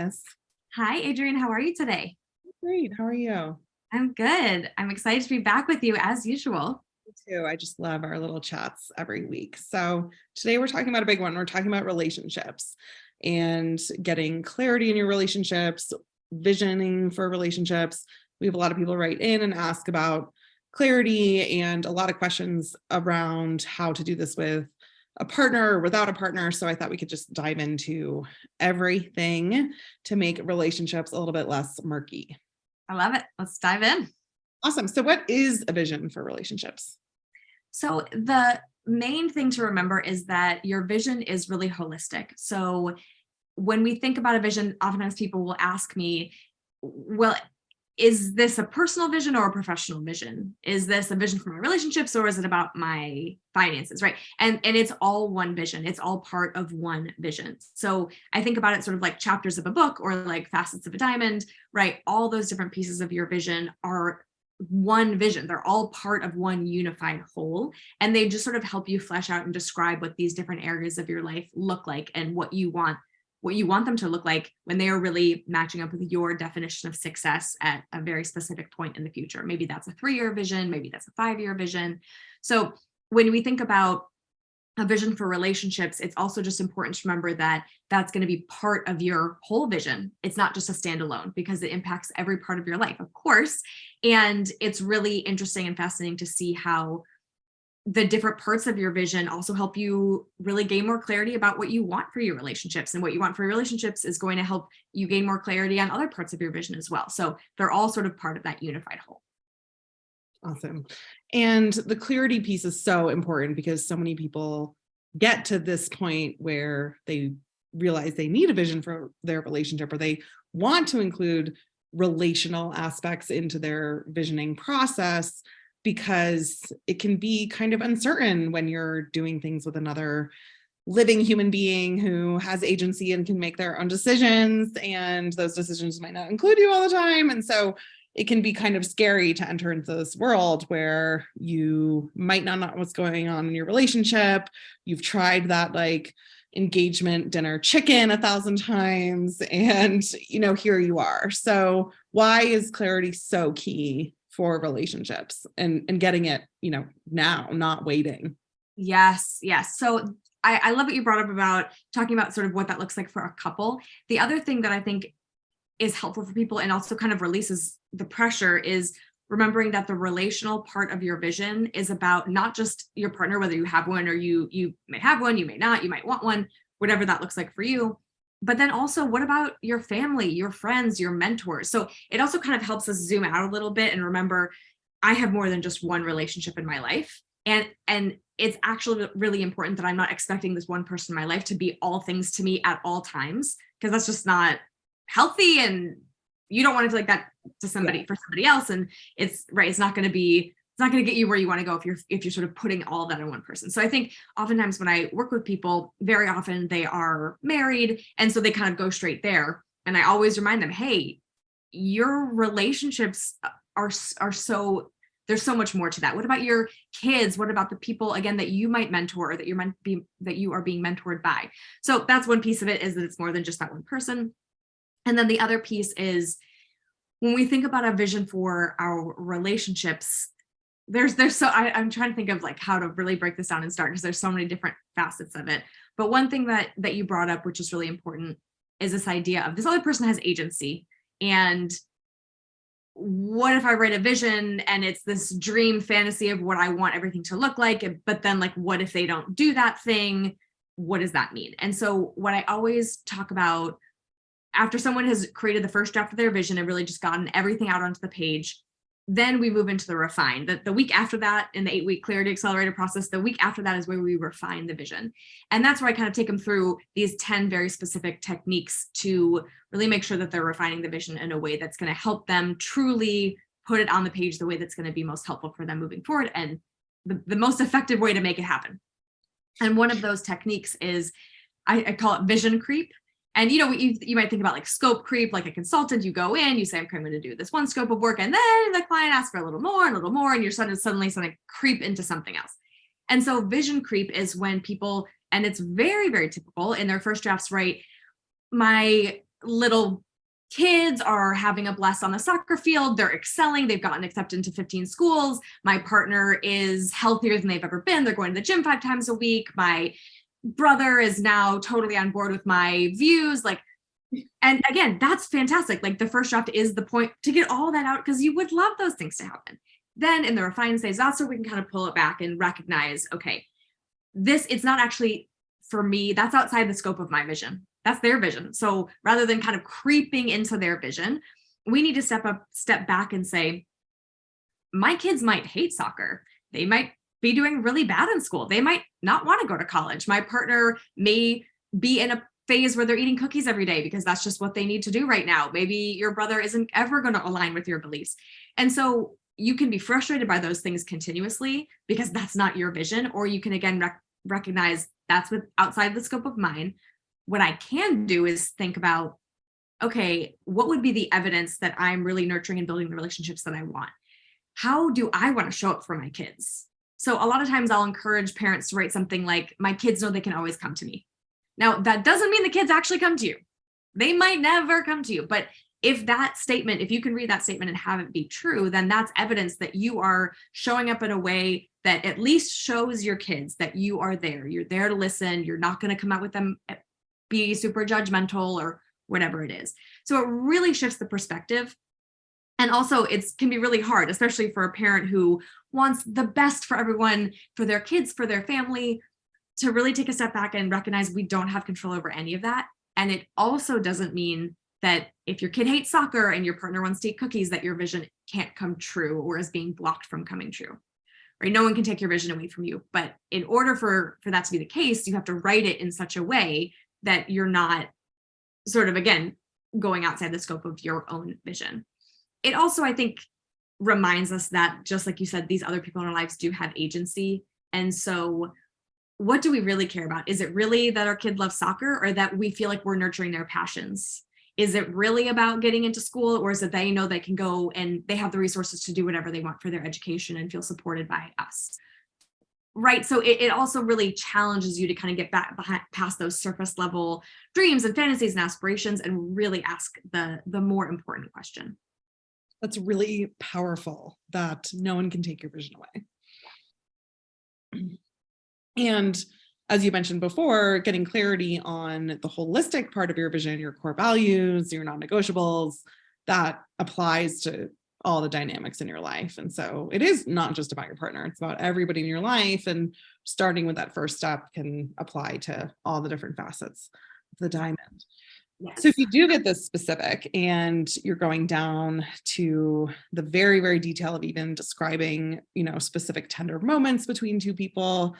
Janice. Hi, Adrienne. How are you today? Great. How are you? I'm good. I'm excited to be back with you as usual. Me too. I just love our little chats every week. So today we're talking about a big one. We're talking about relationships and getting clarity in your relationships, visioning for relationships. We have a lot of people write in and ask about clarity and a lot of questions around how to do this with a partner or without a partner. So I thought we could just dive into everything to make relationships a little bit less murky. I love it. Let's dive in. Awesome. So what is a vision for relationships? So, the main thing to remember is that your vision is really holistic. So, when we think about a vision, oftentimes people will ask me, well, is this a personal vision or a professional vision? Is this a vision for my relationships or is it about my finances, right? And it's all one vision. It's all part of one vision. So I think about it sort of like chapters of a book or like facets of a diamond, right? All those different pieces of your vision are one vision. They're all part of one unified whole. And they just sort of help you flesh out and describe what these different areas of your life look like and what you want them to look like when they are really matching up with your definition of success at a very specific point in the future. Maybe that's a 3-year vision, maybe that's a 5-year vision. So when we think about a vision for relationships, it's also just important to remember that that's going to be part of your whole vision. It's not just a standalone because it impacts every part of your life, of course. And it's really interesting and fascinating to see how the different parts of your vision also help you really gain more clarity about what you want for your relationships, and what you want for your relationships is going to help you gain more clarity on other parts of your vision as well. So they're all sort of part of that unified whole. Awesome. And the clarity piece is so important because so many people get to this point where they realize they need a vision for their relationship, or they want to include relational aspects into their visioning process, because it can be kind of uncertain when you're doing things with another living human being who has agency and can make their own decisions, and those decisions might not include you all the time. And so it can be kind of scary to enter into this world where you might not know what's going on in your relationship. You've tried that like engagement dinner chicken 1,000 times, and here you are. So why is clarity so key for relationships and getting it, now, not waiting? Yes. So I love what you brought up about talking about sort of what that looks like for a couple. The other thing that I think is helpful for people and also kind of releases the pressure is remembering that the relational part of your vision is about not just your partner, whether you have one or you may have one, you may not, you might want one, whatever that looks like for you. But then also, what about your family, your friends, your mentors? So it also kind of helps us zoom out a little bit and remember, I have more than just one relationship in my life. And it's actually really important that I'm not expecting this one person in my life to be all things to me at all times, because that's just not healthy. And you don't want to feel like that to somebody for somebody else. And it's not going to get you where you want to go if you're sort of putting all of that in one person. So I think oftentimes when I work with people, very often they are married, and so they kind of go straight there. And I always remind them, hey, your relationships are so, there's so much more to that. What about your kids? What about the people, again, that you might mentor, or that you are being mentored by? So that's one piece of it, is that it's more than just that one person. And then the other piece is, when we think about a vision for our relationships, I'm trying to think of like how to really break this down and start, because there's so many different facets of it. But one thing that you brought up, which is really important, is this idea of this other person has agency. And what if I write a vision and it's this dream fantasy of what I want everything to look like, but then like, what if they don't do that thing? What does that mean? And so what I always talk about, after someone has created the first draft of their vision and really just gotten everything out onto the page, then we move into the refine. The week after that, in the 8-week Clarity Accelerator process, the week after that is where we refine the vision. And that's where I kind of take them through these 10 very specific techniques to really make sure that they're refining the vision in a way that's going to help them truly put it on the page the way that's going to be most helpful for them moving forward, and the most effective way to make it happen. And one of those techniques is, I call it vision creep. And, you might think about like scope creep, like a consultant, you go in, you say, okay, I'm going to do this one scope of work. And then the client asks for a little more, and you're suddenly creep into something else. And so vision creep is when people, and it's very, very typical in their first drafts, right? My little kids are having a blast on the soccer field. They're excelling. They've gotten accepted into 15 schools. My partner is healthier than they've ever been. They're going to the gym 5 times a week. My brother is now totally on board with my views. Like, and again, that's fantastic. Like the first draft is the point to get all that out because you would love those things to happen. Then in the refine stage, that's where we can kind of pull it back and recognize, okay, it's not actually for me, that's outside the scope of my vision. That's their vision. So rather than kind of creeping into their vision, we need to step back and say, my kids might hate soccer. They might be doing really bad in school. They might not want to go to college. My partner may be in a phase where they're eating cookies every day because that's just what they need to do right now. Maybe your brother isn't ever going to align with your beliefs. And so you can be frustrated by those things continuously because that's not your vision, or you can again recognize that's outside the scope of mine. What I can do is think about, okay, what would be the evidence that I'm really nurturing and building the relationships that I want? How do I want to show up for my kids? So a lot of times I'll encourage parents to write something like, my kids know they can always come to me. Now, that doesn't mean the kids actually come to you. They might never come to you. But if you can read that statement and have it be true, then that's evidence that you are showing up in a way that at least shows your kids that you are there. You're there to listen. You're not going to come out with them, be super judgmental or whatever it is. So it really shifts the perspective. And also it can be really hard, especially for a parent who wants the best for everyone, for their kids, for their family, to really take a step back and recognize we don't have control over any of that. And it also doesn't mean that if your kid hates soccer and your partner wants to eat cookies, that your vision can't come true or is being blocked from coming true, right? No one can take your vision away from you. But in order for that to be the case, you have to write it in such a way that you're not sort of, again, going outside the scope of your own vision. It also, I think, reminds us that, just like you said, these other people in our lives do have agency. And so what do we really care about? Is it really that our kid loves soccer, or that we feel like we're nurturing their passions? Is it really about getting into school, or is it they know they can go and they have the resources to do whatever they want for their education and feel supported by us? Right. So it also really challenges you to kind of get back past those surface level dreams and fantasies and aspirations and really ask the more important question. That's really powerful, that no one can take your vision away. And as you mentioned before, getting clarity on the holistic part of your vision, your core values, your non-negotiables, that applies to all the dynamics in your life. And so it is not just about your partner, it's about everybody in your life. And starting with that first step can apply to all the different facets of the diamond. Yes. So if you do get this specific and you're going down to the very, very detail of even describing, specific tender moments between two people,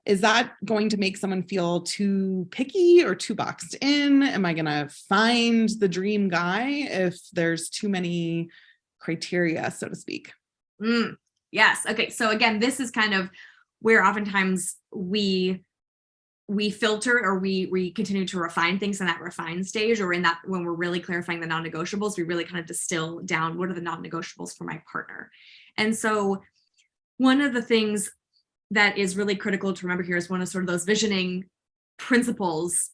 is that going to make someone feel too picky or too boxed in? Am I going to find the dream guy if there's too many criteria, so to speak? Yes. Okay. So again, this is kind of where oftentimes we filter, or we continue to refine things in that refine stage, or in that when we're really clarifying the non-negotiables, we really kind of distill down what are the non-negotiables for my partner. And so one of the things that is really critical to remember here is one of sort of those visioning principles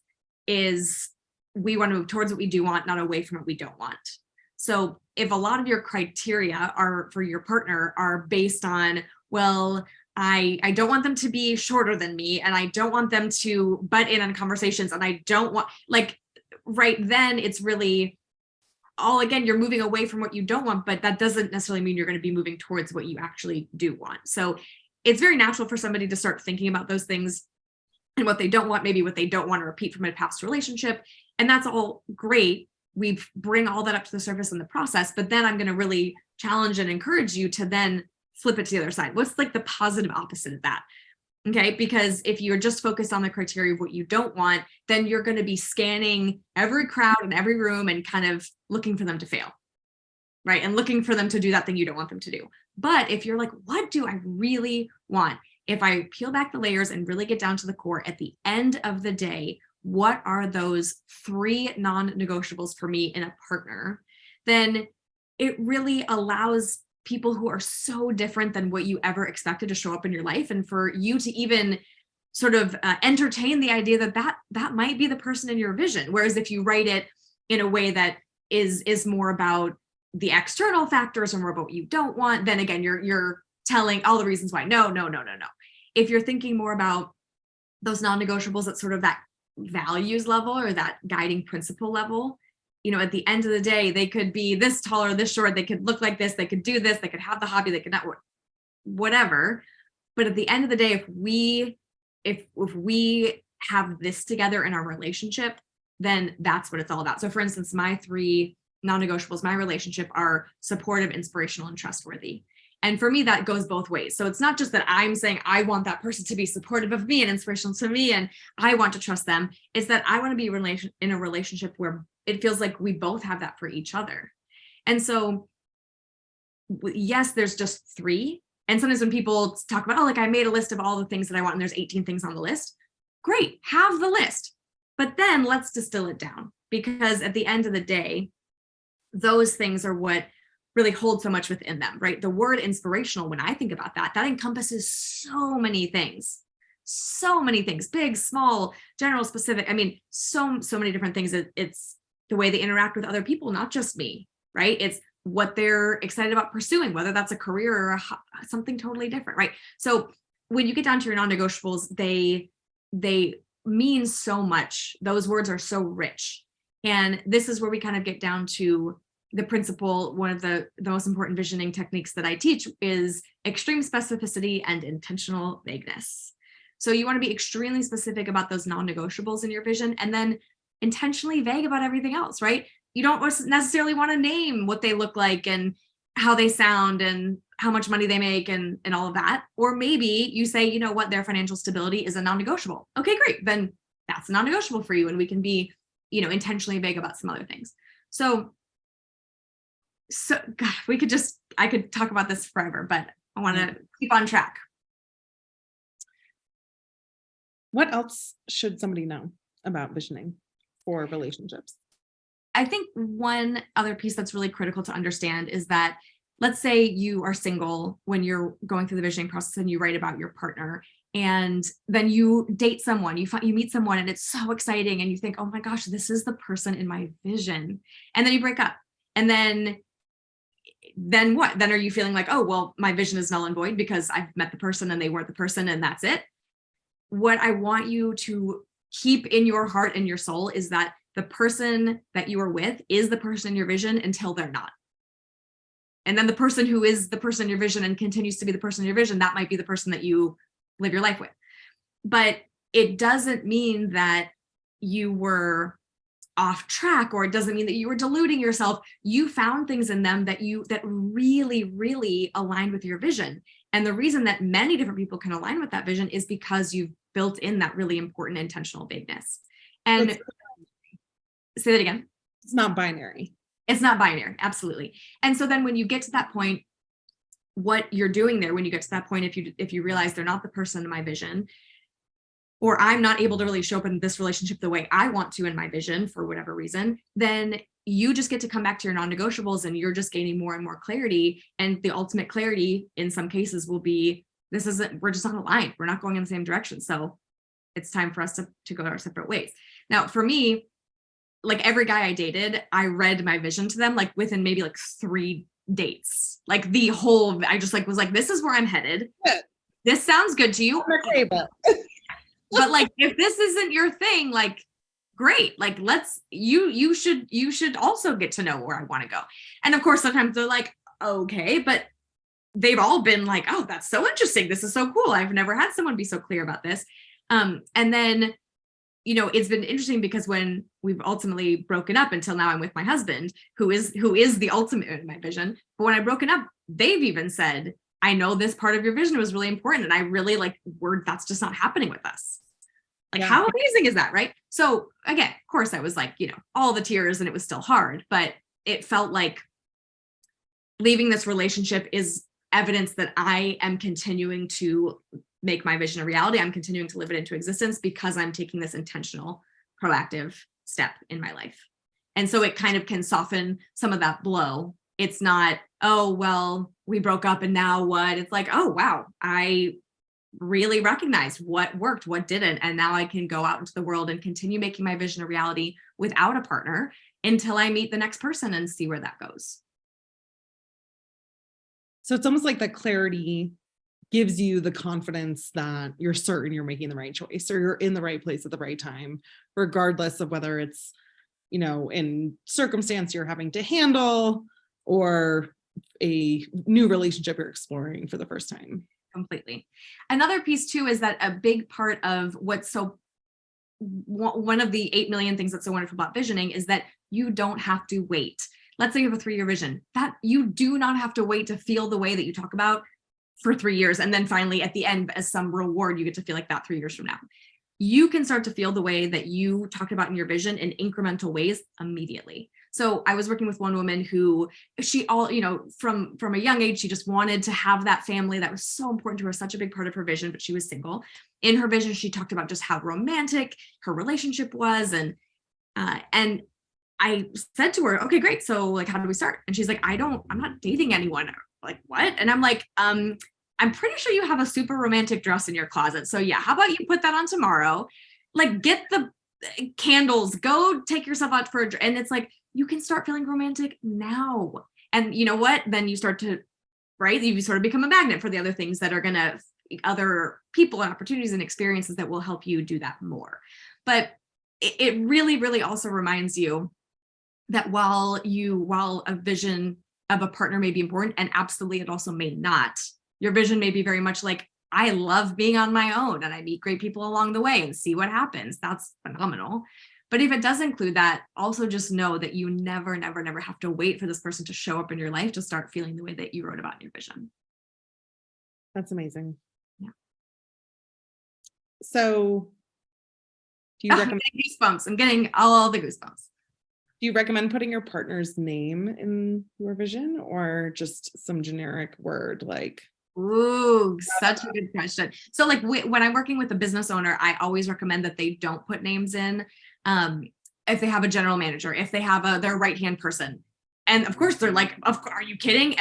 is we want to move towards what we do want, not away from what we don't want. So if a lot of your criteria are for your partner are based on, well, I don't want them to be shorter than me, and I don't want them to butt in on conversations, and I don't want, right then it's really all, again, you're moving away from what you don't want, but that doesn't necessarily mean you're going to be moving towards what you actually do want. So it's very natural for somebody to start thinking about those things and what they don't want, maybe what they don't want to repeat from a past relationship. And that's all great. We bring all that up to the surface in the process, but then I'm going to really challenge and encourage you to then flip it to the other side. What's like the positive opposite of that? Okay, because if you're just focused on the criteria of what you don't want, then you're going to be scanning every crowd in every room and kind of looking for them to fail, right? And looking for them to do that thing you don't want them to do. But if you're like, what do I really want? If I peel back the layers and really get down to the core, at the end of the day, what are those 3 non-negotiables for me in a partner? Then it really allows people who are so different than what you ever expected to show up in your life, and for you to even sort of entertain the idea that might be the person in your vision. Whereas if you write it, in a way that is more about the external factors or more about what you don't want, then again, you're telling all the reasons why. No. If you're thinking more about those non-negotiables at sort of that values level or that guiding principle level, at the end of the day, they could be this tall or this short, they could look like this, they could do this, they could have the hobby, they could not, whatever. But at the end of the day, if we have this together in our relationship, then that's what it's all about. So for instance, my 3 non-negotiables, my relationship are supportive, inspirational, and trustworthy. And for me, that goes both ways. So it's not just that I'm saying I want that person to be supportive of me and inspirational to me, and I want to trust them. It's that I want to be in a relationship where it feels like we both have that for each other. And so, yes, there's just 3. And sometimes when people talk about, like I made a list of all the things that I want, and there's 18 things on the list. Great, have the list. But then let's distill it down, because at the end of the day, those things are what really hold so much within them, right? The word inspirational, when I think about that encompasses so many things, big, small, general, specific. I mean, so many different things. It's the way they interact with other people, not just me, right? It's what they're excited about pursuing, whether that's a career or something totally different, right? So when you get down to your non-negotiables, they mean so much. Those words are so rich. And this is where we kind of get down to the principle. One of the most important visioning techniques that I teach is extreme specificity and intentional vagueness. So you want to be extremely specific about those non-negotiables in your vision, and then intentionally vague about everything else, right? You don't necessarily want to name what they look like and how they sound and how much money they make and all of that. Or maybe you say, you know what, their financial stability is a non-negotiable. Okay, great. Then that's a non-negotiable for you. And we can be, intentionally vague about some other things. So God, I could talk about this forever, but I want to keep on track. What else should somebody know about visioning for relationships? I think one other piece that's really critical to understand is that, let's say you are single when you're going through the visioning process and you write about your partner, and then you date someone, you meet someone and it's so exciting and you think, oh my gosh, this is the person in my vision. And then you break up. And then what? Then are you feeling like, oh, well, my vision is null and void because I've met the person and they weren't the person and that's it? What I want you to keep in your heart and your soul is that the person that you are with is the person in your vision until they're not. And then the person who is the person in your vision and continues to be the person in your vision, that might be the person that you live your life with. But it doesn't mean that you were off track, or it doesn't mean that you were deluding yourself. You found things in them that really, really aligned with your vision. And the reason that many different people can align with that vision is because you've built in that really important intentional vagueness. And say that again. It's not binary. It's not binary. Absolutely. And so then when you get to that point, what you're doing there, when you get to that point, if you realize they're not the person in my vision, or I'm not able to really show up in this relationship the way I want to in my vision for whatever reason, then you just get to come back to your non-negotiables and you're just gaining more and more clarity. And the ultimate clarity in some cases will be, we're just not aligned. We're not going in the same direction. So it's time for us to go our separate ways. Now, for me, like every guy I dated, I read my vision to them like within maybe like 3 dates. Like I just like was like, this is where I'm headed. Good. This sounds good to you. But like, if this isn't your thing, like, great. Like, you should also get to know where I want to go. And of course, sometimes they're like, okay, but they've all been like, oh, that's so interesting. This is so cool. I've never had someone be so clear about this. And then, it's been interesting because when we've ultimately broken up, until now I'm with my husband, who is the ultimate in my vision. But when I've broken up, they've even said, I know this part of your vision was really important. And I really that's just not happening with us. Like, how amazing is that, right? So again, of course I was like, all the tears, and it was still hard, but it felt like leaving this relationship is evidence that I am continuing to make my vision a reality. I'm continuing to live it into existence because I'm taking this intentional, proactive step in my life. And so it kind of can soften some of that blow. It's not, oh, well, we broke up and now what? It's like, oh, wow, I really recognized what worked, what didn't. And now I can go out into the world and continue making my vision a reality without a partner. until I meet the next person and see where that goes. So it's almost like that clarity gives you the confidence that you're certain you're making the right choice or you're in the right place at the right time, regardless of whether it's, in circumstance you're having to handle or a new relationship you're exploring for the first time. Completely. Another piece too is that a big part of one of the 8 million things that's so wonderful about visioning is that you don't have to wait. Let's say you have a 3-year vision, that you do not have to wait to feel the way that you talk about for 3 years. And then finally at the end, as some reward, you get to feel like that 3 years from now. You can start to feel the way that you talked about in your vision in incremental ways immediately. So I was working with one woman who from a young age, she just wanted to have that family that was so important to her, such a big part of her vision, but she was single. In her vision, she talked about just how romantic her relationship was. And I said to her, okay, great. So like, how do we start? And she's like, I'm not dating anyone. Like, what? And I'm like, I'm pretty sure you have a super romantic dress in your closet. So yeah, how about you put that on tomorrow? Like, get the candles, go take yourself out for a drink. And it's like, you can start feeling romantic now. And you know what? Then you start to, right? You sort of become a magnet for the other things that are going to, other people and opportunities and experiences that will help you do that more. But it really, really also reminds you that while a vision of a partner may be important, and absolutely it also may not, your vision may be very much like, I love being on my own and I meet great people along the way and see what happens. That's phenomenal. But if it does include that, also just know that you never, never, never have to wait for this person to show up in your life to start feeling the way that you wrote about in your vision. That's amazing. Yeah. So do you recommend goosebumps? I'm getting all the goosebumps. Do you recommend putting your partner's name in your vision or just some generic word like? Ooh, such a good question. So like when I'm working with a business owner, I always recommend that they don't put names in. If they have a general manager, if they have their right-hand person. And of course they're like, are you kidding?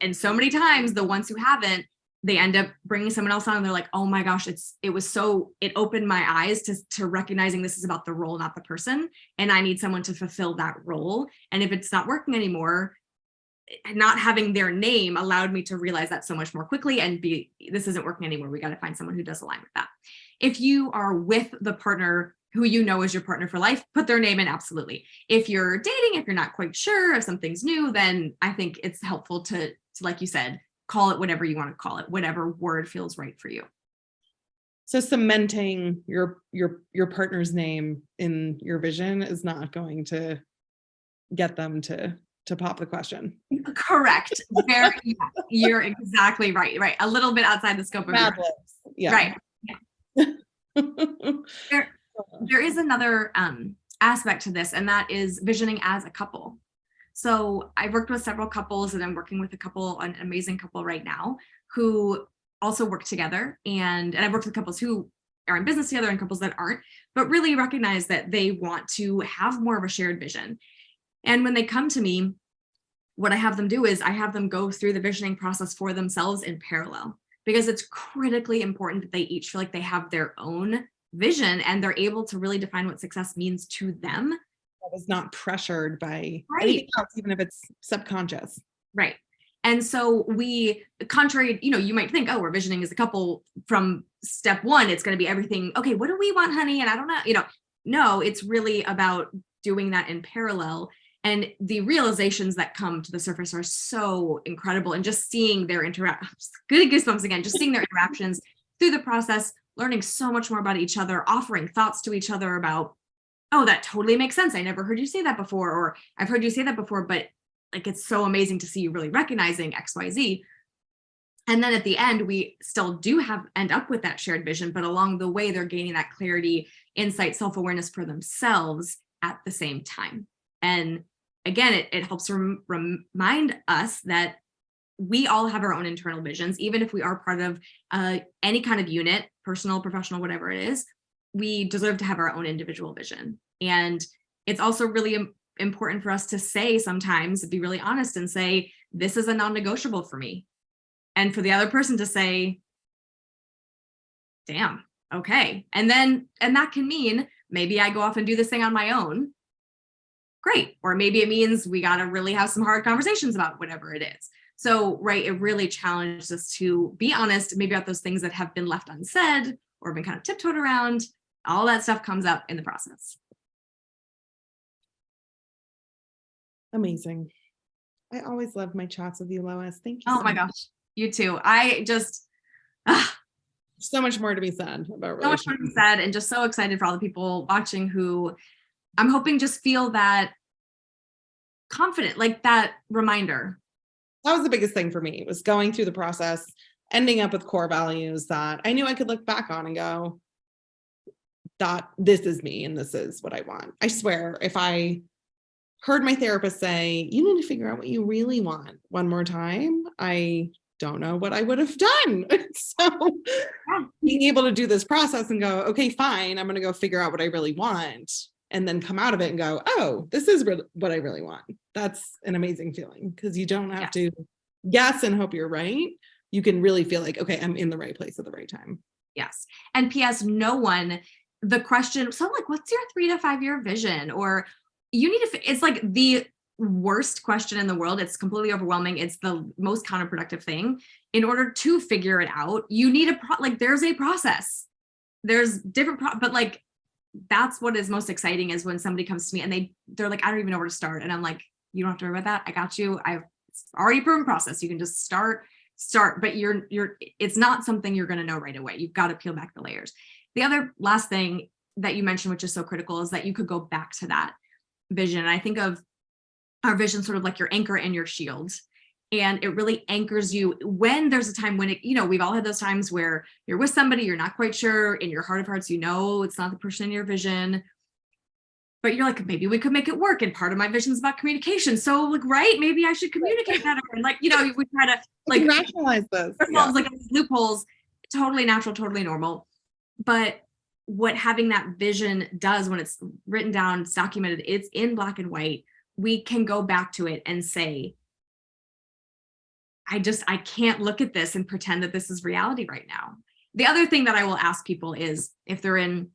And so many times the ones who haven't, they end up bringing someone else on and they're like, oh my gosh, it opened my eyes to recognizing this is about the role, not the person. And I need someone to fulfill that role. And if it's not working anymore, not having their name allowed me to realize that so much more quickly and this isn't working anymore. We got to find someone who does align with that. If you are with the partner who you know is your partner for life, put their name in, absolutely. If you're dating, if you're not quite sure if something's new, then I think it's helpful to like you said, call it whatever you want to call it, whatever word feels right for you. So cementing your partner's name in your vision is not going to get them to pop the question. Correct. You're exactly right. Right. A little bit outside the scope of Mad libs. Yeah. Right. Yeah. There is another aspect to this, and that is visioning as a couple. So I've worked with several couples, and I'm working with an amazing couple right now who also work together. And I've worked with couples who are in business together and couples that aren't, but really recognize that they want to have more of a shared vision. And when they come to me, what I have them do is I have them go through the visioning process for themselves in parallel, because it's critically important that they each feel like they have their own vision and they're able to really define what success means to them. That is not pressured by anything else, even if it's subconscious. Right. And so contrary, you might think, oh, we're visioning as a couple from step one, it's going to be everything. Okay, what do we want, honey? And I don't know, no, it's really about doing that in parallel. And the realizations that come to the surface are so incredible. And just seeing their good goosebumps again, just seeing their interactions through the process, learning so much more about each other, offering thoughts to each other about, oh, that totally makes sense. I never heard you say that before, or I've heard you say that before, but like, it's so amazing to see you really recognizing XYZ. And then at the end, we still do end up with that shared vision, but along the way, they're gaining that clarity, insight, self-awareness for themselves at the same time. And again, it helps remind us that we all have our own internal visions, even if we are part of any kind of unit, personal, professional, whatever it is, we deserve to have our own individual vision. And it's also really important for us to say sometimes, be really honest and say, this is a non-negotiable for me. And for the other person to say, damn, okay. And that can mean maybe I go off and do this thing on my own. great. Or maybe it means we got to really have some hard conversations about whatever it is. So, right, it really challenged us to be honest, maybe about those things that have been left unsaid or been kind of tiptoed around. All that stuff comes up in the process. Amazing. I always love my chats with you, Lois. Thank you Oh so my much. gosh, you too. I just, ah, So much more to be said about so much more to be relationships. said, and just so excited for all the people watching who I'm hoping just feel that confident, like that reminder. That was the biggest thing for me, was going through the process, ending up with core values that I knew I could look back on and go, that this is me and this is what I want. I swear, if I heard my therapist say, you need to figure out what you really want one more time, I don't know what I would have done. So being able to do this process and go, okay, fine, I'm going to go figure out what I really want, and then come out of it and go, oh, this is what I really want. That's an amazing feeling, because you don't have to guess and hope you're right. You can really feel like, okay, I'm in the right place at the right time. Yes. And P.S. no one, the question, so like, what's your 3 to 5 year vision? Or you need to, it's like the worst question in the world. It's completely overwhelming. It's the most counterproductive thing. In order to figure it out, you need like, there's a process. There's different, but like, that's what is most exciting is when somebody comes to me and they're like, I don't even know where to start. And I'm like, you don't have to worry about that. I got you. I've already proven process. You can just start, but it's not something you're going to know right away. You've got to peel back the layers. The other last thing that you mentioned, which is so critical, is that you could go back to that vision. And I think of our vision sort of like your anchor and your shield. And it really anchors you when there's a time when we've all had those times where you're with somebody, you're not quite sure, in your heart of hearts, it's not the person in your vision, but you're like, maybe we could make it work. And part of my vision is about communication. So like, right, maybe I should communicate better. And like, we try to like rationalize this. like loopholes, totally natural, totally normal. But what having that vision does when it's written down, it's documented, it's in black and white, we can go back to it and say, I can't look at this and pretend that this is reality right now. The other thing that I will ask people is if they're in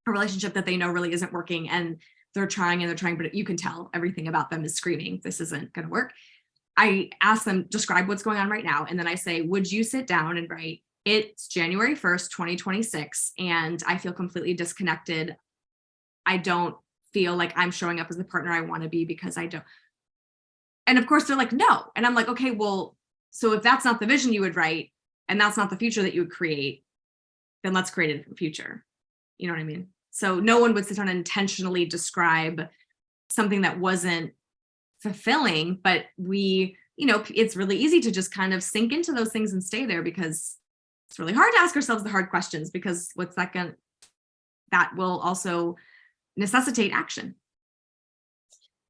a relationship that they know really isn't working and they're trying, but you can tell everything about them is screaming, this isn't going to work. I ask them, describe what's going on right now. And then I say, would you sit down and write, it's January 1st, 2026, and I feel completely disconnected. I don't feel like I'm showing up as the partner I want to be because I don't. And of course they're like, no. And I'm like, okay, well, so if that's not the vision you would write, and that's not the future that you would create, then let's create a different future. You know what I mean? So no one would sit down and intentionally describe something that wasn't fulfilling, but it's really easy to just kind of sink into those things and stay there, because it's really hard to ask ourselves the hard questions, because that will also necessitate action.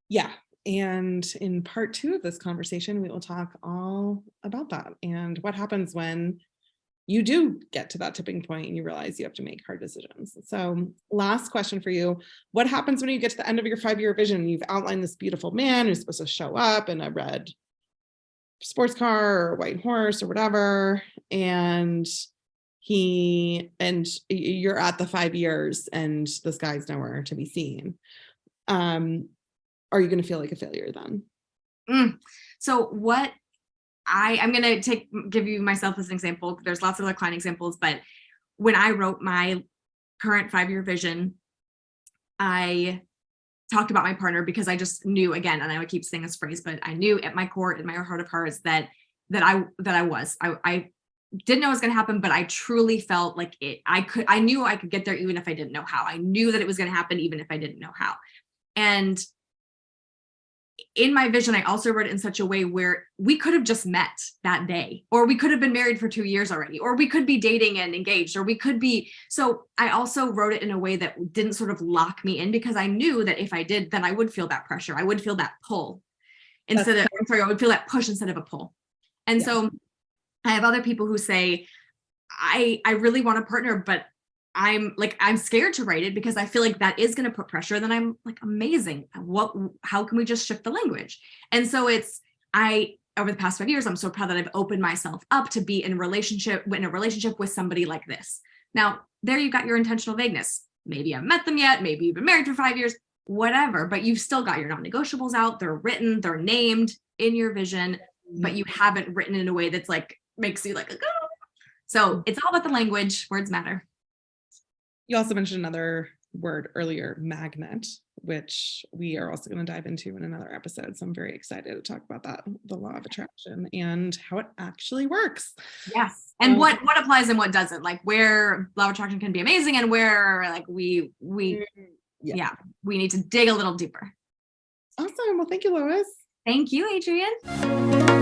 Yeah. And in part 2 of this conversation, we will talk all about that and what happens when you do get to that tipping point and you realize you have to make hard decisions. So last question for you. What happens when you get to the end of your 5-year vision? You've outlined this beautiful man who's supposed to show up in a red sports car or white horse or whatever. And you're at the 5 years and this guy's nowhere to be seen. Are you going to feel like a failure then? So what I'm going to give you myself as an example. There's lots of other client examples, but when I wrote my current 5-year vision, I talked about my partner because I just knew, again, and I would keep saying this phrase, but I knew at my core, in my heart of hearts, that I didn't know it was going to happen, but I truly felt like I knew I could get there even if I didn't know how. I knew that it was going to happen even if I didn't know how. And in my vision, I also wrote it in such a way where we could have just met that day, or we could have been married for 2 years already, or we could be dating and engaged, or we could be. So I also wrote it in a way that didn't sort of lock me in, because I knew that if I did, then I would feel that pressure. I would feel that pull I would feel that push instead of a pull. And so I have other people who say, I really want a partner, but I'm scared to write it because I feel like that is going to put pressure. Then I'm like, amazing. How can we just shift the language? And so over the past 5 years, I'm so proud that I've opened myself up to be in a relationship with somebody like this. Now, there you got your intentional vagueness. Maybe I haven't met them yet. Maybe you've been married for 5 years. whatever, but you've still got your non-negotiables out. They're written, they're named in your vision, but you haven't written in a way that's like, makes you like, oh. So it's all about the language. Words matter. You also mentioned another word earlier, magnet, which we are also going to dive into in another episode. So I'm very excited to talk about that, the law of attraction and how it actually works. Yes. And what applies and what doesn't, like where law of attraction can be amazing and where like we we need to dig a little deeper. Awesome. Well, thank you, Lois. Thank you, Adrienne.